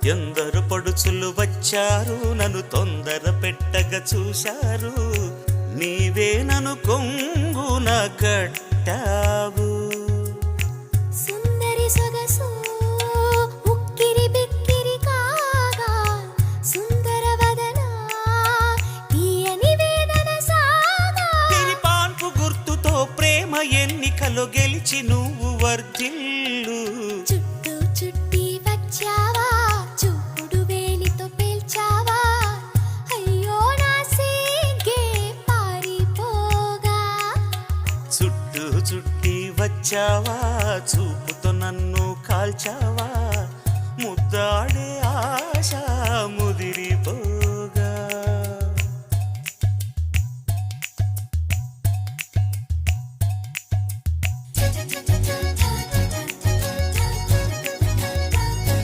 ఎందరు పడుచులు వచ్చారు నన్ను తొందర పెట్టగా చూశారు నీవే నన్ను కొంగున కట్టావు సుందరి సొగసు ఉక్కిరి బిక్కిరి కాగా సుందర వదన తీయని వేదన సాగా తిరిపాన్పు గుర్తుతో ప్రేమ ఎన్నికలో గెలిచి నువ్వు వర్ధిల్లు చుట్టూ చుట్టి వచ్చావా చూపుడు వేలితో పేల్చావా అయ్యో నా సిగ్గే పారిపోగా చుట్టూ చుట్టి వచ్చావా చూపుతో నన్ను కాల్చావా